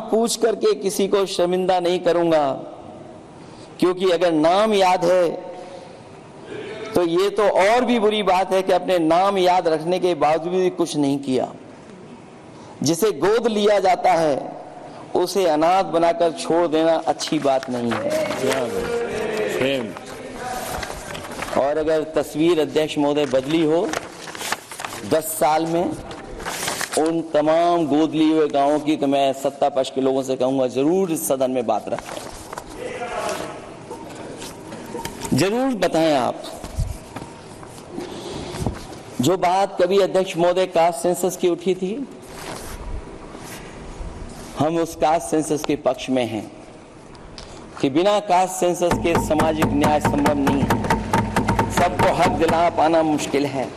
पूछ करके किसी को शर्मिंदा नहीं करूंगा, क्योंकि अगर नाम याद है तो ये तो और भी बुरी बात है कि अपने नाम याद रखने के बावजूद भी कुछ नहीं किया। जिसे गोद लिया जाता है उसे अनाथ बनाकर छोड़ देना अच्छी बात नहीं है। और अगर तस्वीर अध्यक्ष महोदय बदली हो 10 साल में उन तमाम गोद लिए हुए गांवों की, तो मैं सत्ता पक्ष के लोगों से कहूंगा जरूर इस सदन में बात रखें, जरूर बताएं आप। जो बात कभी अध्यक्ष महोदय कास्ट सेंसस की उठी थी, हम उस कास्ट सेंसस के पक्ष में हैं कि बिना कास्ट सेंसस के सामाजिक न्याय संभव नहीं है, सबको हक दिला पाना मुश्किल है।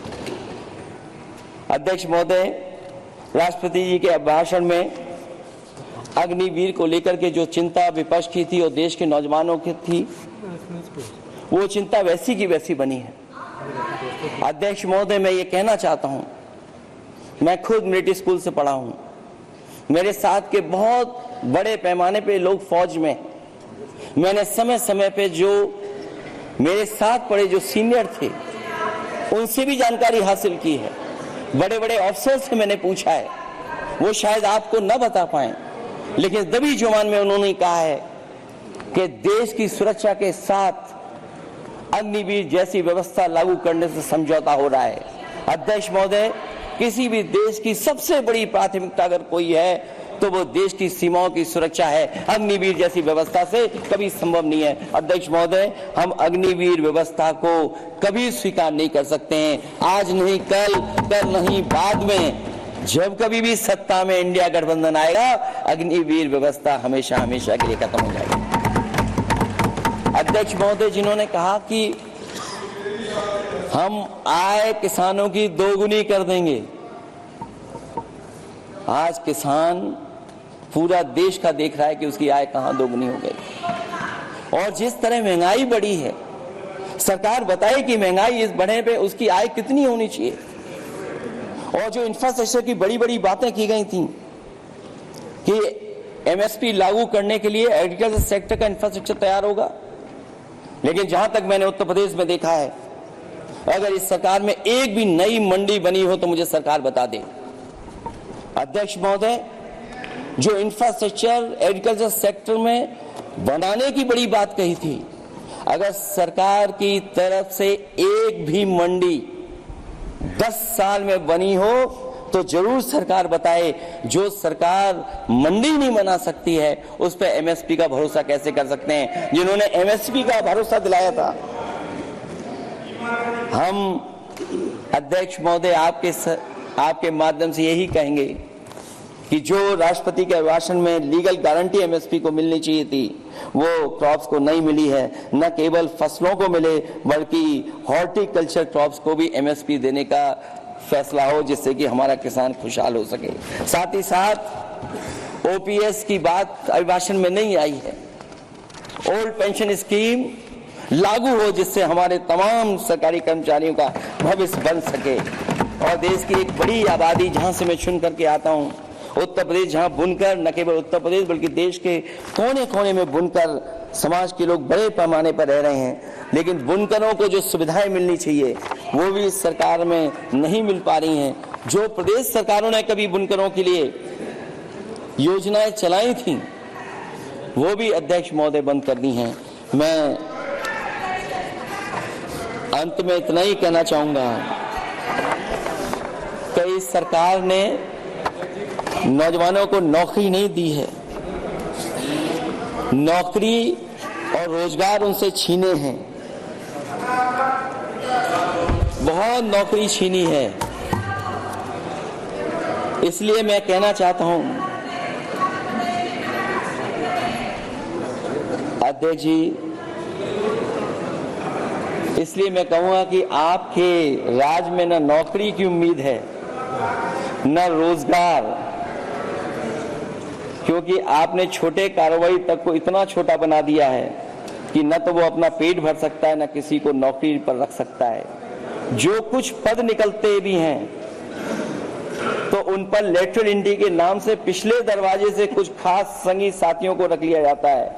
अध्यक्ष महोदय, राष्ट्रपति जी के अभिभाषण में अग्निवीर को लेकर के जो चिंता विपक्ष की थी और देश के नौजवानों की थी, वो चिंता वैसी की वैसी बनी है। अध्यक्ष महोदय, मैं ये कहना चाहता हूं, मैं खुद मिलिट्री स्कूल से पढ़ा हूं, मेरे साथ के बहुत बड़े पैमाने पे लोग फौज में, मैंने समय समय पे जो मेरे साथ पढ़े जो सीनियर थे उनसे भी जानकारी हासिल की है, बड़े बड़े अफसर से मैंने पूछा है, वो शायद आपको न बता पाए, लेकिन दबी जुबान में उन्होंने कहा है कि देश की सुरक्षा के साथ अग्निवीर जैसी व्यवस्था लागू करने से समझौता हो रहा है। अध्यक्ष महोदय, किसी भी देश की सबसे बड़ी प्राथमिकता अगर कोई है तो वो देश की सीमाओं की सुरक्षा है, अग्निवीर जैसी व्यवस्था से कभी संभव नहीं है। अध्यक्ष महोदय, हम अग्निवीर व्यवस्था को कभी स्वीकार नहीं कर सकते हैं, आज नहीं कल, कल नहीं बाद में, जब कभी भी सत्ता में इंडिया गठबंधन आएगा अग्निवीर व्यवस्था हमेशा हमेशा के लिए खत्म हो जाएगी। अध्यक्ष महोदय, जिन्होंने कहा कि हम आय किसानों की दोगुनी कर देंगे, आज किसान पूरा देश का देख रहा है कि उसकी आय कहां दोगुनी हो गई। और जिस तरह महंगाई बढ़ी है, सरकार बताए कि महंगाई इस बढ़ने पे उसकी आय कितनी होनी चाहिए। और जो इंफ्रास्ट्रक्चर की बड़ी बड़ी बातें की गई थी कि एमएसपी लागू करने के लिए एग्रीकल्चर सेक्टर का इंफ्रास्ट्रक्चर तैयार होगा, लेकिन जहां तक मैंने उत्तर प्रदेश में देखा है, अगर इस सरकार में एक भी नई मंडी बनी हो तो मुझे सरकार बता दे। अध्यक्ष महोदय, जो इंफ्रास्ट्रक्चर एग्रीकल्चर सेक्टर में बनाने की बड़ी बात कही थी, अगर सरकार की तरफ से एक भी मंडी 10 साल में बनी हो तो जरूर सरकार बताए। जो सरकार मंडी नहीं बना सकती है उस पर एमएसपी का भरोसा कैसे कर सकते हैं, जिन्होंने एमएसपी का भरोसा दिलाया था। हम अध्यक्ष महोदय आपके माध्यम से यही कहेंगे कि जो राष्ट्रपति के अभिभाषण में लीगल गारंटी एमएसपी को मिलनी चाहिए थी वो क्रॉप्स को नहीं मिली है। न केवल फसलों को मिले बल्कि हॉर्टिकल्चर क्रॉप्स को भी एमएसपी देने का फैसला हो, जिससे कि हमारा किसान खुशहाल हो सके। साथ ही साथ ओपीएस की बात अभिभाषण में नहीं आई है। ओल्ड पेंशन स्कीम लागू हो जिससे हमारे तमाम सरकारी कर्मचारियों का भविष्य बन सके। और देश की एक बड़ी आबादी जहां से मैं चुन करके आता हूं, उत्तर प्रदेश, जहां बुनकर न केवल उत्तर प्रदेश बल्कि देश के कोने कोने में बुनकर समाज के लोग बड़े पैमाने पर रह रहे हैं, लेकिन बुनकरों को जो सुविधाएं मिलनी चाहिए वो भी इस सरकार में नहीं मिल पा रही हैं। जो प्रदेश सरकारों ने कभी बुनकरों के लिए योजनाएं चलाई थी वो भी अध्यक्ष महोदय बंद कर दी हैं। मैं अंत में इतना ही कहना चाहूंगा कि इस सरकार ने नौजवानों को नौकरी नहीं दी है, नौकरी और रोजगार उनसे छीने हैं, बहुत नौकरी छीनी है। इसलिए मैं कहना चाहता हूं अध्यक्ष जी, इसलिए मैं कहूंगा कि आपके राज में न नौकरी की उम्मीद है न रोजगार, क्योंकि आपने छोटे कारोबारी तक को इतना छोटा बना दिया है कि न तो वो अपना पेट भर सकता है न किसी को नौकरी पर रख सकता है। जो कुछ पद निकलते भी हैं तो उन पर लेटरल एंट्री के नाम से पिछले दरवाजे से कुछ खास संगी साथियों को रख लिया जाता है।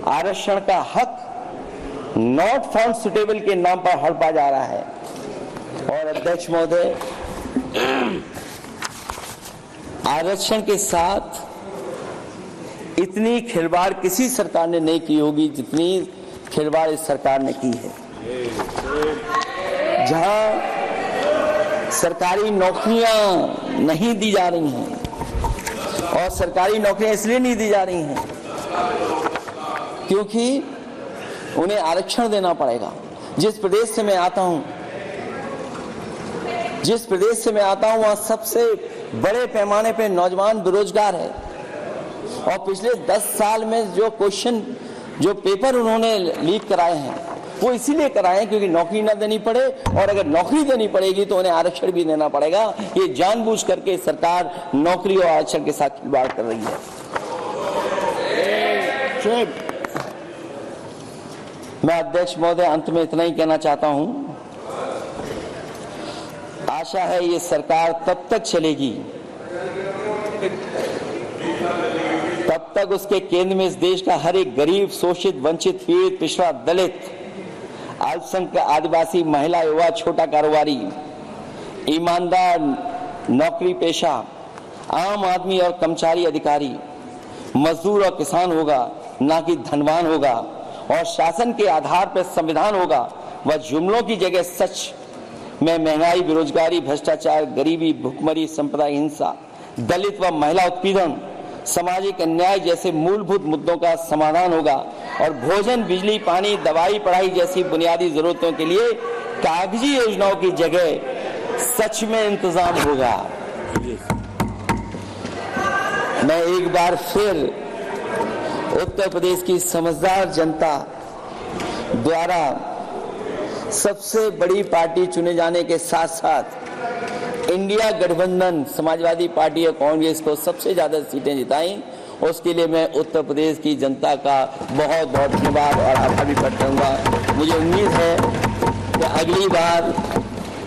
आरक्षण का हक नॉट फाउंड सुटेबल के नाम पर हड़पा जा रहा है। और अध्यक्ष महोदय, आरक्षण के साथ इतनी खिलवाड़ किसी सरकार ने नहीं की होगी जितनी खिलवाड़ इस सरकार ने की है। जहां सरकारी नौकरियां नहीं दी जा रही हैं, और सरकारी नौकरियां इसलिए नहीं दी जा रही हैं क्योंकि उन्हें आरक्षण देना पड़ेगा। जिस प्रदेश से मैं आता हूं वहां सबसे बड़े पैमाने पे नौजवान बेरोजगार है। और पिछले 10 साल में जो पेपर उन्होंने लीक कराए हैं वो इसीलिए कराए क्योंकि नौकरी ना देनी पड़े, और अगर नौकरी देनी पड़ेगी तो उन्हें आरक्षण भी देना पड़ेगा। ये जानबूझ करके सरकार नौकरी और आरक्षण के साथ खिलवाड़ कर रही है। मैं अध्यक्ष महोदय अंत में इतना ही कहना चाहता हूं, आशा है ये सरकार तब तक चलेगी तब तक उसके केंद्र में इस देश का हर एक गरीब, शोषित, वंचित, पीड़ित, पिछड़ा, दलित, अल्पसंख्यक, आदिवासी, महिला, युवा, छोटा कारोबारी, ईमानदार, नौकरी पेशा, आम आदमी और कर्मचारी अधिकारी, मजदूर और किसान होगा, ना कि धनवान होगा। और शासन के आधार पर संविधान होगा। वह जुमलों की जगह सच में महंगाई, बेरोजगारी, भ्रष्टाचार, गरीबी, भुखमरी, सांप्रदायिक हिंसा, दलित व महिला उत्पीड़न, सामाजिक अन्याय जैसे मूलभूत मुद्दों का समाधान होगा। और भोजन, बिजली, पानी, दवाई, पढ़ाई जैसी बुनियादी जरूरतों के लिए कागजी योजनाओं की जगह सच में इंतजाम होगा। मैं एक बार फिर उत्तर प्रदेश की समझदार जनता द्वारा सबसे बड़ी पार्टी चुने जाने के साथ साथ इंडिया गठबंधन समाजवादी पार्टी और कांग्रेस को सबसे ज्यादा सीटें जिताई, उसके लिए मैं उत्तर प्रदेश की जनता का बहुत बहुत धन्यवाद और आभार भी प्रकट करूंगा। मुझे उम्मीद है कि अगली बार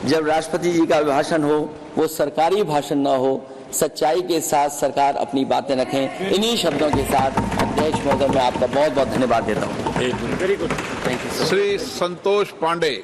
जब राष्ट्रपति जी का भाषण हो वो सरकारी भाषण ना हो, सच्चाई के साथ सरकार अपनी बातें रखें। इन्हीं शब्दों के साथ अध्यक्ष महोदय मैं आपका बहुत बहुत धन्यवाद देता हूँ। Very good, thank you. Shri Santosh Pandey.